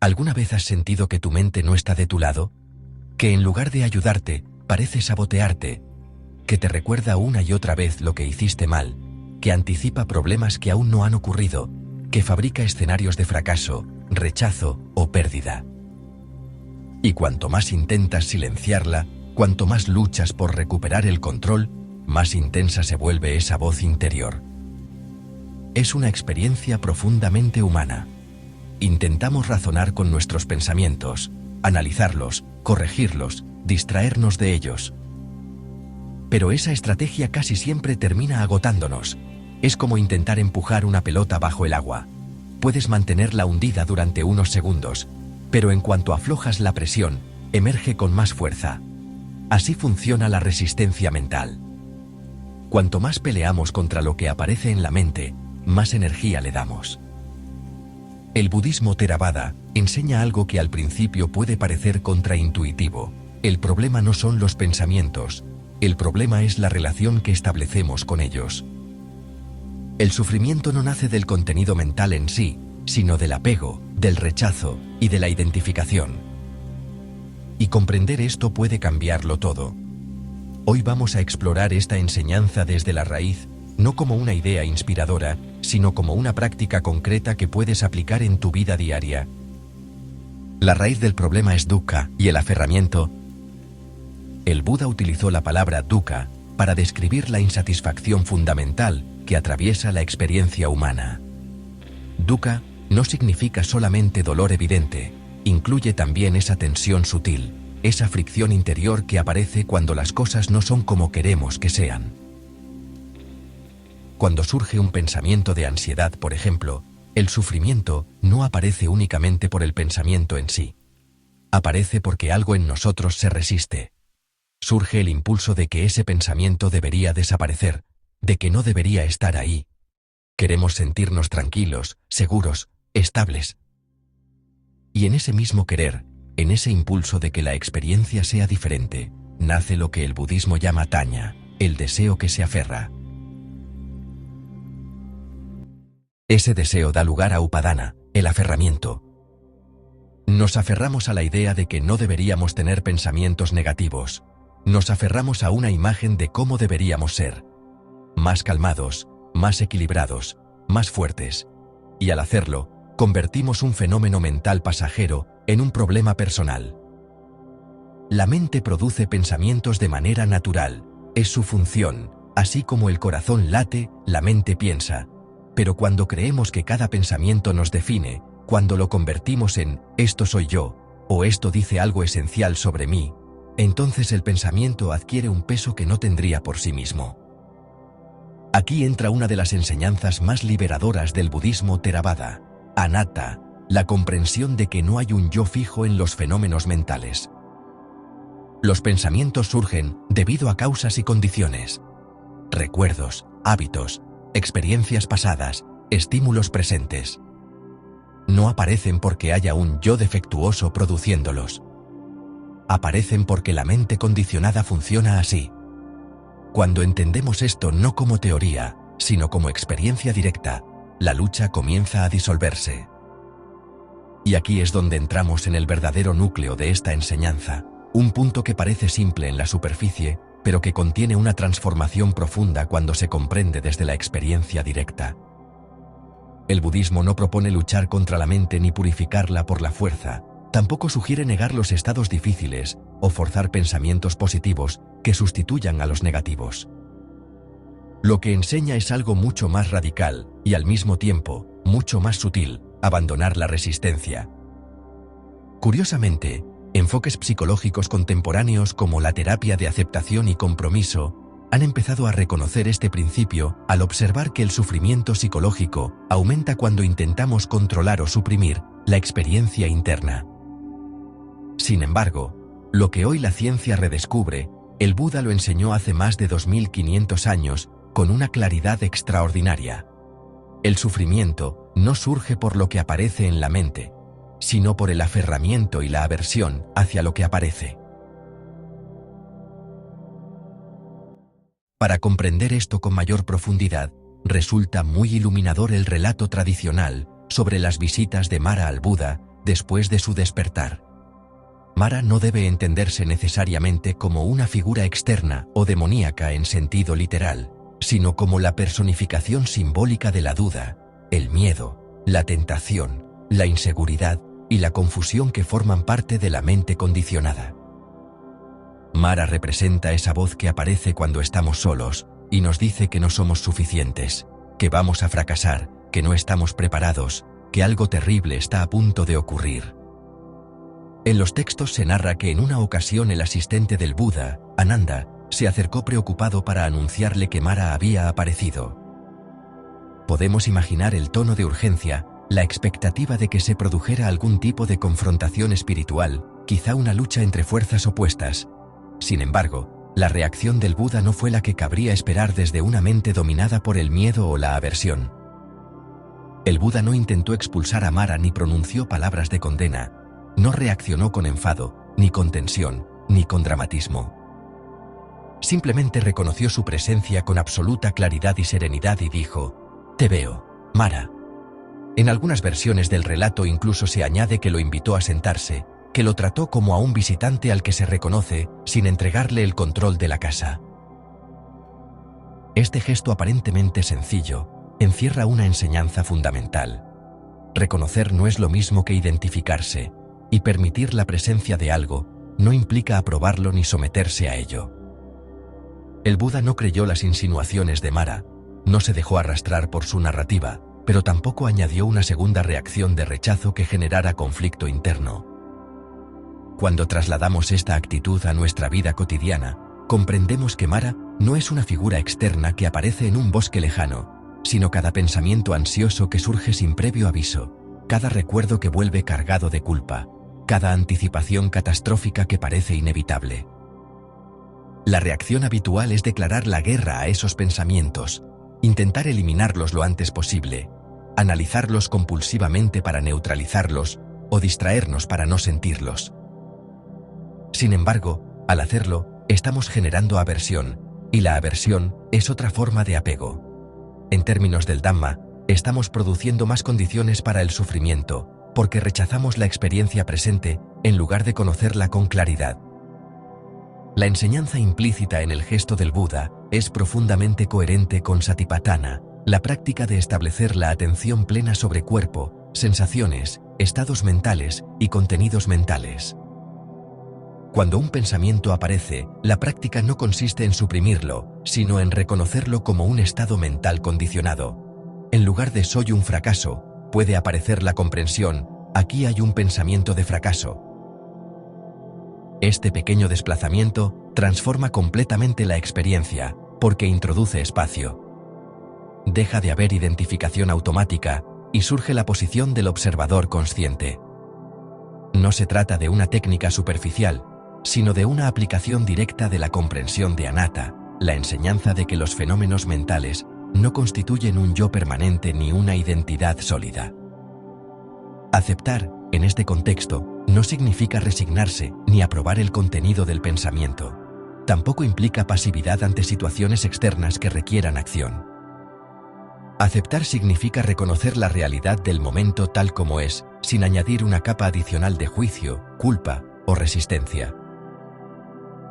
¿Alguna vez has sentido que tu mente no está de tu lado? Que en lugar de ayudarte, parece sabotearte, que te recuerda una y otra vez lo que hiciste mal, que anticipa problemas que aún no han ocurrido, que fabrica escenarios de fracaso, rechazo o pérdida. Y cuanto más intentas silenciarla, cuanto más luchas por recuperar el control, más intensa se vuelve esa voz interior. Es una experiencia profundamente humana. Intentamos razonar con nuestros pensamientos, analizarlos, corregirlos, distraernos de ellos. Pero esa estrategia casi siempre termina agotándonos. Es como intentar empujar una pelota bajo el agua. Puedes mantenerla hundida durante unos segundos, pero en cuanto aflojas la presión, emerge con más fuerza. Así funciona la resistencia mental. Cuanto más peleamos contra lo que aparece en la mente, más energía le damos. El budismo Theravada enseña algo que al principio puede parecer contraintuitivo. El problema no son los pensamientos, el problema es la relación que establecemos con ellos. El sufrimiento no nace del contenido mental en sí, sino del apego, del rechazo y de la identificación. Y comprender esto puede cambiarlo todo. Hoy vamos a explorar esta enseñanza desde la raíz, no como una idea inspiradora, sino como una práctica concreta que puedes aplicar en tu vida diaria. La raíz del problema es dukkha y el aferramiento. El Buda utilizó la palabra dukkha para describir la insatisfacción fundamental que atraviesa la experiencia humana. Dukkha no significa solamente dolor evidente, incluye también esa tensión sutil, esa fricción interior que aparece cuando las cosas no son como queremos que sean. Cuando surge un pensamiento de ansiedad, por ejemplo, el sufrimiento no aparece únicamente por el pensamiento en sí. Aparece porque algo en nosotros se resiste. Surge el impulso de que ese pensamiento debería desaparecer, de que no debería estar ahí. Queremos sentirnos tranquilos, seguros, estables. Y en ese mismo querer, en ese impulso de que la experiencia sea diferente, nace lo que el budismo llama taña, el deseo que se aferra. Ese deseo da lugar a upadana, el aferramiento. Nos aferramos a la idea de que no deberíamos tener pensamientos negativos. Nos aferramos a una imagen de cómo deberíamos ser. Más calmados, más equilibrados, más fuertes. Y al hacerlo, convertimos un fenómeno mental pasajero en un problema personal. La mente produce pensamientos de manera natural, es su función, así como el corazón late, la mente piensa. Pero cuando creemos que cada pensamiento nos define, cuando lo convertimos en «esto soy yo» o «esto dice algo esencial sobre mí», entonces el pensamiento adquiere un peso que no tendría por sí mismo. Aquí entra una de las enseñanzas más liberadoras del budismo Theravada, anatta, la comprensión de que no hay un yo fijo en los fenómenos mentales. Los pensamientos surgen debido a causas y condiciones. Recuerdos, hábitos, experiencias pasadas, estímulos presentes. No aparecen porque haya un yo defectuoso produciéndolos. Aparecen porque la mente condicionada funciona así. Cuando entendemos esto no como teoría, sino como experiencia directa, la lucha comienza a disolverse. Y aquí es donde entramos en el verdadero núcleo de esta enseñanza, un punto que parece simple en la superficie, pero que contiene una transformación profunda cuando se comprende desde la experiencia directa. El budismo no propone luchar contra la mente ni purificarla por la fuerza, tampoco sugiere negar los estados difíciles o forzar pensamientos positivos que sustituyan a los negativos. Lo que enseña es algo mucho más radical y al mismo tiempo, mucho más sutil, abandonar la resistencia. Curiosamente, enfoques psicológicos contemporáneos como la terapia de aceptación y compromiso han empezado a reconocer este principio al observar que el sufrimiento psicológico aumenta cuando intentamos controlar o suprimir la experiencia interna. Sin embargo, lo que hoy la ciencia redescubre, el Buda lo enseñó hace más de 2500 años con una claridad extraordinaria. El sufrimiento no surge por lo que aparece en la mente, sino por el aferramiento y la aversión hacia lo que aparece. Para comprender esto con mayor profundidad, resulta muy iluminador el relato tradicional sobre las visitas de Mara al Buda después de su despertar. Mara no debe entenderse necesariamente como una figura externa o demoníaca en sentido literal, sino como la personificación simbólica de la duda, el miedo, la tentación, la inseguridad y la confusión que forman parte de la mente condicionada. Mara representa esa voz que aparece cuando estamos solos y nos dice que no somos suficientes, que vamos a fracasar, que no estamos preparados, que algo terrible está a punto de ocurrir. En los textos se narra que en una ocasión el asistente del Buda, Ananda, se acercó preocupado para anunciarle que Mara había aparecido. Podemos imaginar el tono de urgencia, la expectativa de que se produjera algún tipo de confrontación espiritual, quizá una lucha entre fuerzas opuestas. Sin embargo, la reacción del Buda no fue la que cabría esperar desde una mente dominada por el miedo o la aversión. El Buda no intentó expulsar a Mara ni pronunció palabras de condena, no reaccionó con enfado, ni con tensión, ni con dramatismo. Simplemente reconoció su presencia con absoluta claridad y serenidad y dijo: «Te veo, Mara». En algunas versiones del relato incluso se añade que lo invitó a sentarse, que lo trató como a un visitante al que se reconoce, sin entregarle el control de la casa. Este gesto aparentemente sencillo encierra una enseñanza fundamental. Reconocer no es lo mismo que identificarse, y permitir la presencia de algo no implica aprobarlo ni someterse a ello. El Buda no creyó las insinuaciones de Mara, no se dejó arrastrar por su narrativa, pero tampoco añadió una segunda reacción de rechazo que generara conflicto interno. Cuando trasladamos esta actitud a nuestra vida cotidiana, comprendemos que Mara no es una figura externa que aparece en un bosque lejano, sino cada pensamiento ansioso que surge sin previo aviso, cada recuerdo que vuelve cargado de culpa, cada anticipación catastrófica que parece inevitable. La reacción habitual es declarar la guerra a esos pensamientos, intentar eliminarlos lo antes posible, analizarlos compulsivamente para neutralizarlos o distraernos para no sentirlos. Sin embargo, al hacerlo, estamos generando aversión, y la aversión es otra forma de apego. En términos del Dhamma, estamos produciendo más condiciones para el sufrimiento, porque rechazamos la experiencia presente en lugar de conocerla con claridad. La enseñanza implícita en el gesto del Buda es profundamente coherente con Satipatthana, la práctica de establecer la atención plena sobre cuerpo, sensaciones, estados mentales y contenidos mentales. Cuando un pensamiento aparece, la práctica no consiste en suprimirlo, sino en reconocerlo como un estado mental condicionado. En lugar de «soy un fracaso», puede aparecer la comprensión «aquí hay un pensamiento de fracaso». Este pequeño desplazamiento transforma completamente la experiencia, porque introduce espacio. Deja de haber identificación automática y surge la posición del observador consciente. No se trata de una técnica superficial, sino de una aplicación directa de la comprensión de Anatta, la enseñanza de que los fenómenos mentales no constituyen un yo permanente ni una identidad sólida. Aceptar, en este contexto, no significa resignarse ni aprobar el contenido del pensamiento. Tampoco implica pasividad ante situaciones externas que requieran acción. Aceptar significa reconocer la realidad del momento tal como es, sin añadir una capa adicional de juicio, culpa o resistencia.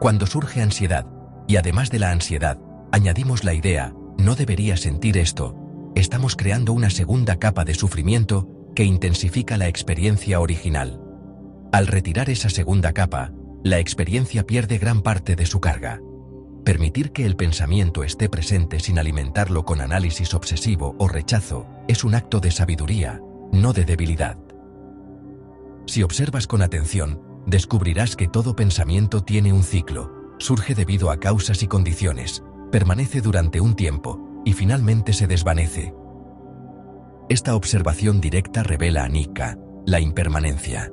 Cuando surge ansiedad, y además de la ansiedad, añadimos la idea, no debería sentir esto, estamos creando una segunda capa de sufrimiento que intensifica la experiencia original. Al retirar esa segunda capa, la experiencia pierde gran parte de su carga. Permitir que el pensamiento esté presente sin alimentarlo con análisis obsesivo o rechazo es un acto de sabiduría, no de debilidad. Si observas con atención, descubrirás que todo pensamiento tiene un ciclo, surge debido a causas y condiciones, permanece durante un tiempo y finalmente se desvanece. Esta observación directa revela anicca, la impermanencia.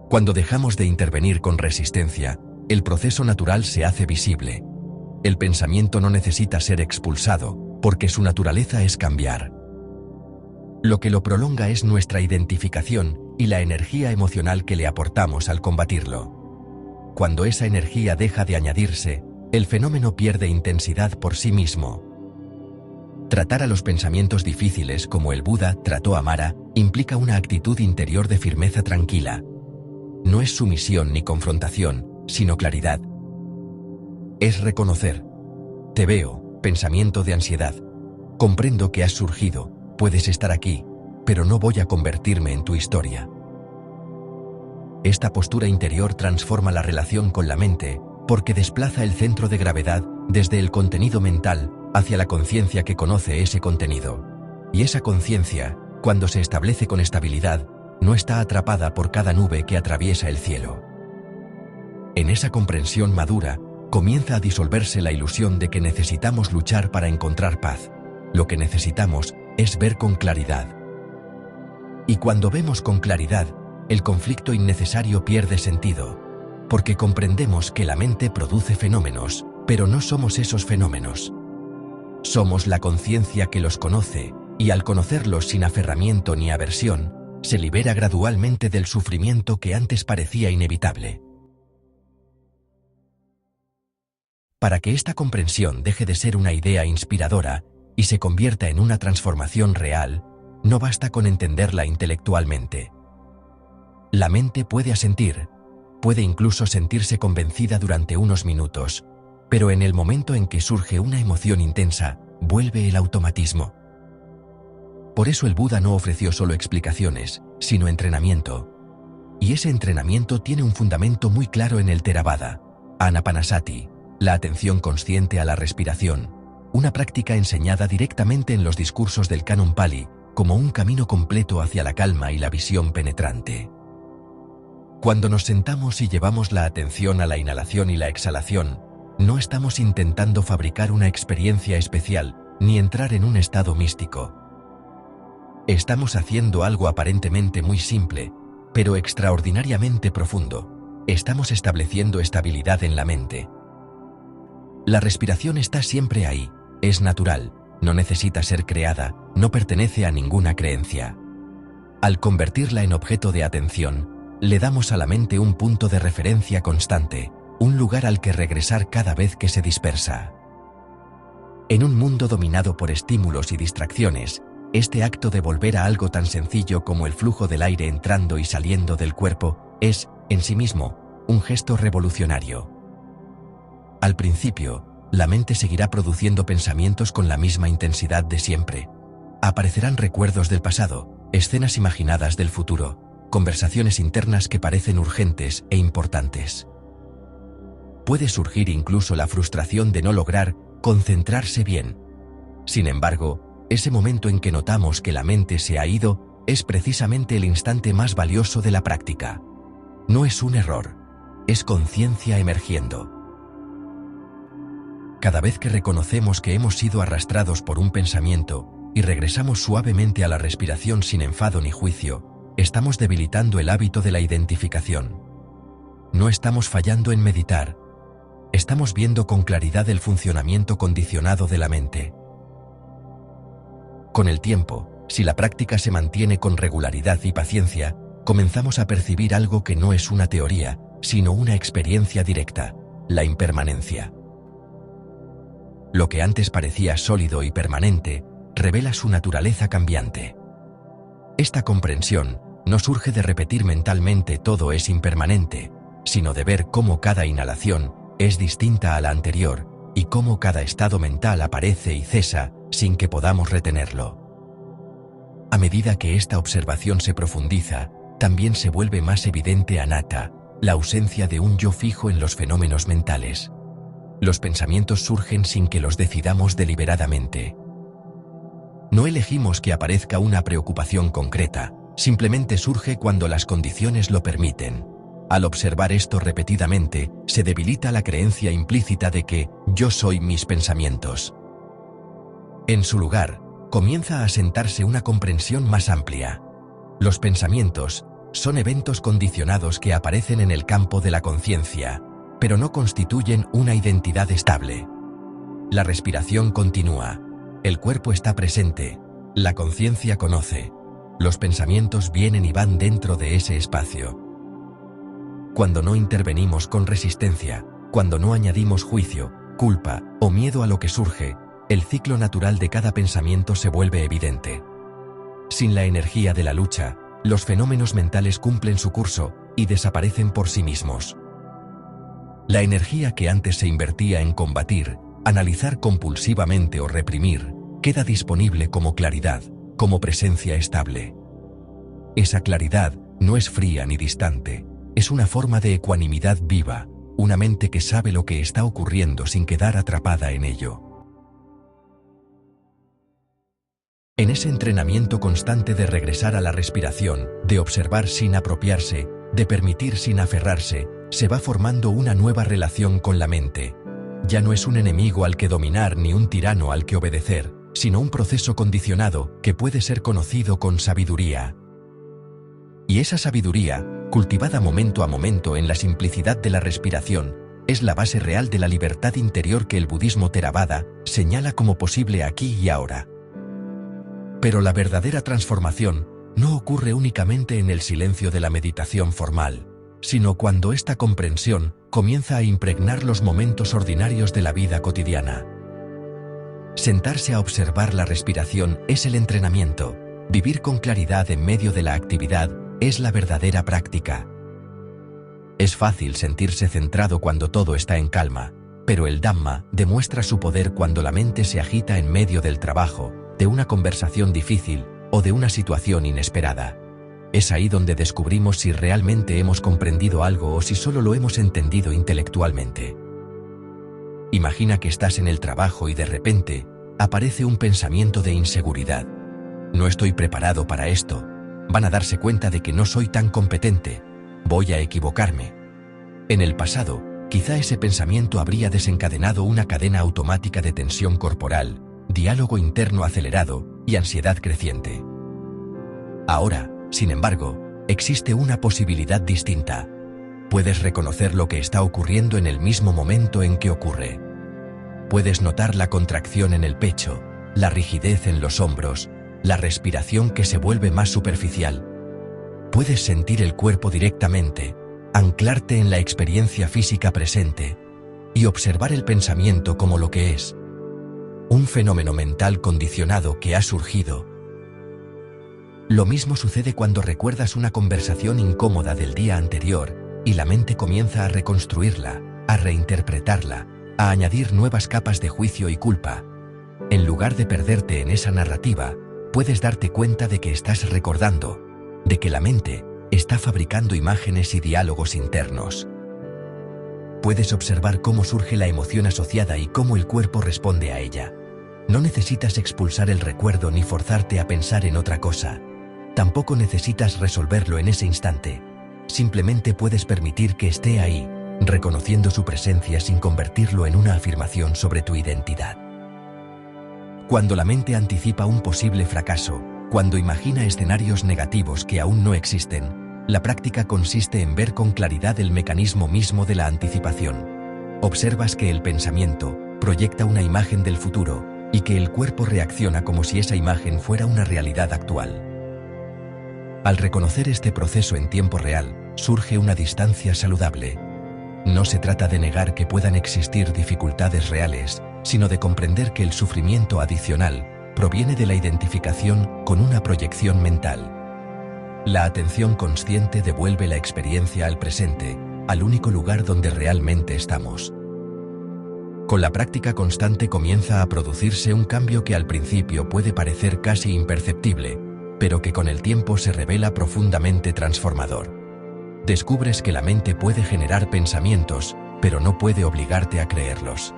Cuando dejamos de intervenir con resistencia, el proceso natural se hace visible. El pensamiento no necesita ser expulsado, porque su naturaleza es cambiar. Lo que lo prolonga es nuestra identificación y la energía emocional que le aportamos al combatirlo. Cuando esa energía deja de añadirse, el fenómeno pierde intensidad por sí mismo. Tratar a los pensamientos difíciles como el Buda trató a Mara implica una actitud interior de firmeza tranquila. No es sumisión ni confrontación, sino claridad. Es reconocer: te veo, pensamiento de ansiedad. Comprendo que has surgido, puedes estar aquí, pero no voy a convertirme en tu historia. Esta postura interior transforma la relación con la mente, porque desplaza el centro de gravedad desde el contenido mental hacia la conciencia que conoce ese contenido. Y esa conciencia, cuando se establece con estabilidad, no está atrapada por cada nube que atraviesa el cielo. En esa comprensión madura, comienza a disolverse la ilusión de que necesitamos luchar para encontrar paz. Lo que necesitamos es ver con claridad. Y cuando vemos con claridad, el conflicto innecesario pierde sentido, porque comprendemos que la mente produce fenómenos, pero no somos esos fenómenos. Somos la conciencia que los conoce, y al conocerlos sin aferramiento ni aversión, se libera gradualmente del sufrimiento que antes parecía inevitable. Para que esta comprensión deje de ser una idea inspiradora y se convierta en una transformación real, no basta con entenderla intelectualmente. La mente puede asentir, puede incluso sentirse convencida durante unos minutos, pero en el momento en que surge una emoción intensa, vuelve el automatismo. Por eso el Buda no ofreció solo explicaciones, sino entrenamiento. Y ese entrenamiento tiene un fundamento muy claro en el Theravada, Anapanasati, la atención consciente a la respiración, una práctica enseñada directamente en los discursos del Canon Pali, como un camino completo hacia la calma y la visión penetrante. Cuando nos sentamos y llevamos la atención a la inhalación y la exhalación, no estamos intentando fabricar una experiencia especial, ni entrar en un estado místico. Estamos haciendo algo aparentemente muy simple, pero extraordinariamente profundo. Estamos estableciendo estabilidad en la mente. La respiración está siempre ahí, es natural, no necesita ser creada, no pertenece a ninguna creencia. Al convertirla en objeto de atención, le damos a la mente un punto de referencia constante, un lugar al que regresar cada vez que se dispersa. En un mundo dominado por estímulos y distracciones, este acto de volver a algo tan sencillo como el flujo del aire entrando y saliendo del cuerpo es, en sí mismo, un gesto revolucionario. Al principio, la mente seguirá produciendo pensamientos con la misma intensidad de siempre. Aparecerán recuerdos del pasado, escenas imaginadas del futuro, conversaciones internas que parecen urgentes e importantes. Puede surgir incluso la frustración de no lograr concentrarse bien. Sin embargo, ese momento en que notamos que la mente se ha ido es precisamente el instante más valioso de la práctica. No es un error, es conciencia emergiendo. Cada vez que reconocemos que hemos sido arrastrados por un pensamiento y regresamos suavemente a la respiración sin enfado ni juicio, estamos debilitando el hábito de la identificación. No estamos fallando en meditar. Estamos viendo con claridad el funcionamiento condicionado de la mente. Con el tiempo, si la práctica se mantiene con regularidad y paciencia, comenzamos a percibir algo que no es una teoría, sino una experiencia directa: la impermanencia. Lo que antes parecía sólido y permanente, revela su naturaleza cambiante. Esta comprensión no surge de repetir mentalmente todo es impermanente, sino de ver cómo cada inhalación es distinta a la anterior y cómo cada estado mental aparece y cesa sin que podamos retenerlo. A medida que esta observación se profundiza, también se vuelve más evidente anatta, la ausencia de un yo fijo en los fenómenos mentales. Los pensamientos surgen sin que los decidamos deliberadamente. No elegimos que aparezca una preocupación concreta, simplemente surge cuando las condiciones lo permiten. Al observar esto repetidamente, se debilita la creencia implícita de que yo soy mis pensamientos. En su lugar, comienza a asentarse una comprensión más amplia. Los pensamientos son eventos condicionados que aparecen en el campo de la conciencia, pero no constituyen una identidad estable. La respiración continúa, el cuerpo está presente, la conciencia conoce, los pensamientos vienen y van dentro de ese espacio. Cuando no intervenimos con resistencia, cuando no añadimos juicio, culpa o miedo a lo que surge, el ciclo natural de cada pensamiento se vuelve evidente. Sin la energía de la lucha, los fenómenos mentales cumplen su curso y desaparecen por sí mismos. La energía que antes se invertía en combatir, analizar compulsivamente o reprimir, queda disponible como claridad, como presencia estable. Esa claridad no es fría ni distante, es una forma de ecuanimidad viva, una mente que sabe lo que está ocurriendo sin quedar atrapada en ello. En ese entrenamiento constante de regresar a la respiración, de observar sin apropiarse, de permitir sin aferrarse, se va formando una nueva relación con la mente. Ya no es un enemigo al que dominar ni un tirano al que obedecer, sino un proceso condicionado que puede ser conocido con sabiduría. Y esa sabiduría, cultivada momento a momento en la simplicidad de la respiración, es la base real de la libertad interior que el budismo Theravada señala como posible aquí y ahora. Pero la verdadera transformación no ocurre únicamente en el silencio de la meditación formal, sino cuando esta comprensión comienza a impregnar los momentos ordinarios de la vida cotidiana. Sentarse a observar la respiración es el entrenamiento. Vivir con claridad en medio de la actividad es la verdadera práctica. Es fácil sentirse centrado cuando todo está en calma, pero el Dhamma demuestra su poder cuando la mente se agita en medio del trabajo, de una conversación difícil o de una situación inesperada. Es ahí donde descubrimos si realmente hemos comprendido algo o si solo lo hemos entendido intelectualmente. Imagina que estás en el trabajo y de repente aparece un pensamiento de inseguridad. No estoy preparado para esto. Van a darse cuenta de que no soy tan competente. Voy a equivocarme. En el pasado, quizá ese pensamiento habría desencadenado una cadena automática de tensión corporal, diálogo interno acelerado y ansiedad creciente. Ahora, sin embargo, existe una posibilidad distinta. Puedes reconocer lo que está ocurriendo en el mismo momento en que ocurre. Puedes notar la contracción en el pecho, la rigidez en los hombros, la respiración que se vuelve más superficial. Puedes sentir el cuerpo directamente, anclarte en la experiencia física presente y observar el pensamiento como lo que es. Un fenómeno mental condicionado que ha surgido. Lo mismo sucede cuando recuerdas una conversación incómoda del día anterior y la mente comienza a reconstruirla, a reinterpretarla, a añadir nuevas capas de juicio y culpa. En lugar de perderte en esa narrativa, puedes darte cuenta de que estás recordando, de que la mente está fabricando imágenes y diálogos internos. Puedes observar cómo surge la emoción asociada y cómo el cuerpo responde a ella. No necesitas expulsar el recuerdo ni forzarte a pensar en otra cosa. Tampoco necesitas resolverlo en ese instante. Simplemente puedes permitir que esté ahí, reconociendo su presencia sin convertirlo en una afirmación sobre tu identidad. Cuando la mente anticipa un posible fracaso, cuando imagina escenarios negativos que aún no existen, la práctica consiste en ver con claridad el mecanismo mismo de la anticipación. Observas que el pensamiento proyecta una imagen del futuro y que el cuerpo reacciona como si esa imagen fuera una realidad actual. Al reconocer este proceso en tiempo real, surge una distancia saludable. No se trata de negar que puedan existir dificultades reales, sino de comprender que el sufrimiento adicional proviene de la identificación con una proyección mental. La atención consciente devuelve la experiencia al presente, al único lugar donde realmente estamos. Con la práctica constante comienza a producirse un cambio que al principio puede parecer casi imperceptible, pero que con el tiempo se revela profundamente transformador. Descubres que la mente puede generar pensamientos, pero no puede obligarte a creerlos.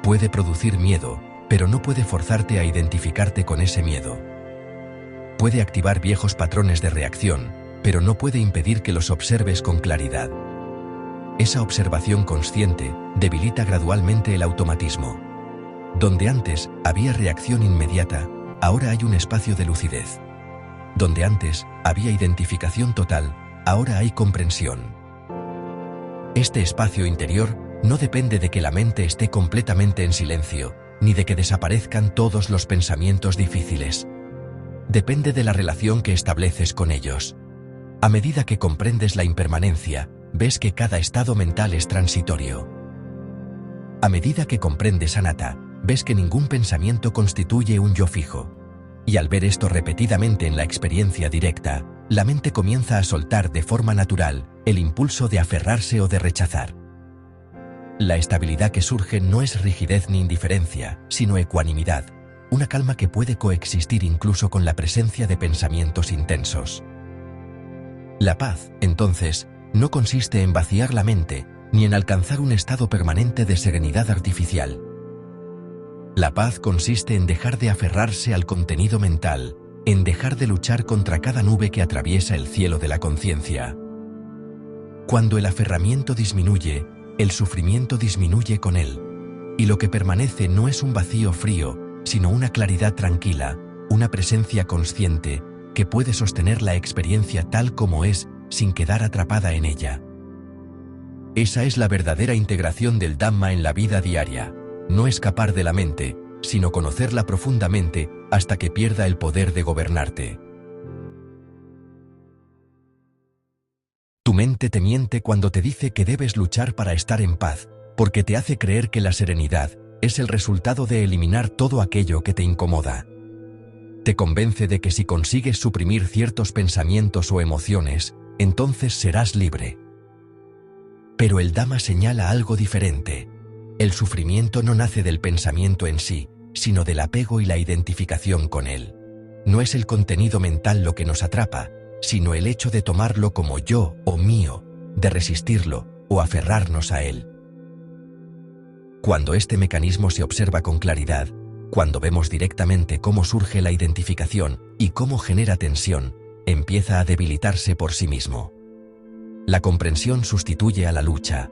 Puede producir miedo, pero no puede forzarte a identificarte con ese miedo. Puede activar viejos patrones de reacción, pero no puede impedir que los observes con claridad. Esa observación consciente debilita gradualmente el automatismo. Donde antes había reacción inmediata, ahora hay un espacio de lucidez. Donde antes había identificación total, ahora hay comprensión. Este espacio interior no depende de que la mente esté completamente en silencio, ni de que desaparezcan todos los pensamientos difíciles. Depende de la relación que estableces con ellos. A medida que comprendes la impermanencia, ves que cada estado mental es transitorio. A medida que comprendes anatta, ves que ningún pensamiento constituye un yo fijo. Y al ver esto repetidamente en la experiencia directa, la mente comienza a soltar de forma natural el impulso de aferrarse o de rechazar. La estabilidad que surge no es rigidez ni indiferencia, sino ecuanimidad, una calma que puede coexistir incluso con la presencia de pensamientos intensos. La paz, entonces, no consiste en vaciar la mente, ni en alcanzar un estado permanente de serenidad artificial. La paz consiste en dejar de aferrarse al contenido mental, en dejar de luchar contra cada nube que atraviesa el cielo de la conciencia. Cuando el aferramiento disminuye, el sufrimiento disminuye con él, y lo que permanece no es un vacío frío, sino una claridad tranquila, una presencia consciente, que puede sostener la experiencia tal como es, sin quedar atrapada en ella. Esa es la verdadera integración del Dhamma en la vida diaria, no escapar de la mente, sino conocerla profundamente hasta que pierda el poder de gobernarte. Tu mente te miente cuando te dice que debes luchar para estar en paz, porque te hace creer que la serenidad es el resultado de eliminar todo aquello que te incomoda. Te convence de que si consigues suprimir ciertos pensamientos o emociones, entonces serás libre. Pero el Dhamma señala algo diferente. El sufrimiento no nace del pensamiento en sí, sino del apego y la identificación con él. No es el contenido mental lo que nos atrapa, sino el hecho de tomarlo como yo o mío, de resistirlo o aferrarnos a él. Cuando este mecanismo se observa con claridad, cuando vemos directamente cómo surge la identificación y cómo genera tensión, empieza a debilitarse por sí mismo. La comprensión sustituye a la lucha.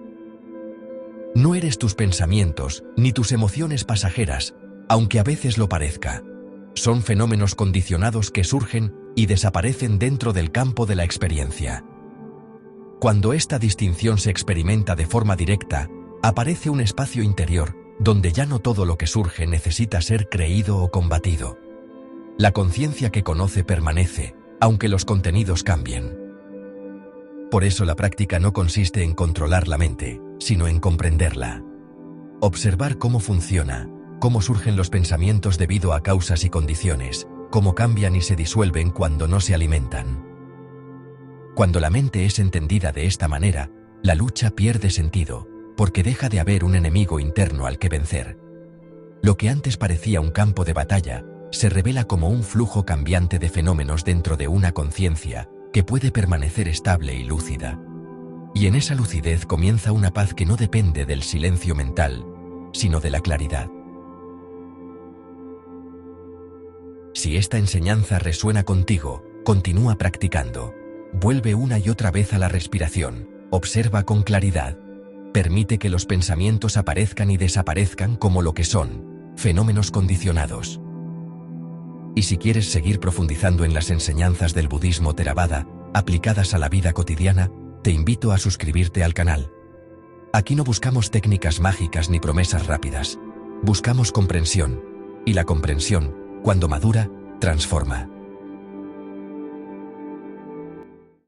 No eres tus pensamientos ni tus emociones pasajeras, aunque a veces lo parezca. Son fenómenos condicionados que surgen y desaparecen dentro del campo de la experiencia. Cuando esta distinción se experimenta de forma directa, aparece un espacio interior donde ya no todo lo que surge necesita ser creído o combatido. La conciencia que conoce permanece, aunque los contenidos cambien. Por eso la práctica no consiste en controlar la mente, sino en comprenderla. Observar cómo funciona, cómo surgen los pensamientos debido a causas y condiciones, cómo cambian y se disuelven cuando no se alimentan. Cuando la mente es entendida de esta manera, la lucha pierde sentido, porque deja de haber un enemigo interno al que vencer. Lo que antes parecía un campo de batalla, se revela como un flujo cambiante de fenómenos dentro de una conciencia que puede permanecer estable y lúcida. Y en esa lucidez comienza una paz que no depende del silencio mental, sino de la claridad. Si esta enseñanza resuena contigo, continúa practicando. Vuelve una y otra vez a la respiración, observa con claridad. Permite que los pensamientos aparezcan y desaparezcan como lo que son, fenómenos condicionados. Y si quieres seguir profundizando en las enseñanzas del budismo Theravada, aplicadas a la vida cotidiana, te invito a suscribirte al canal. Aquí no buscamos técnicas mágicas ni promesas rápidas. Buscamos comprensión, y la comprensión, cuando madura, transforma.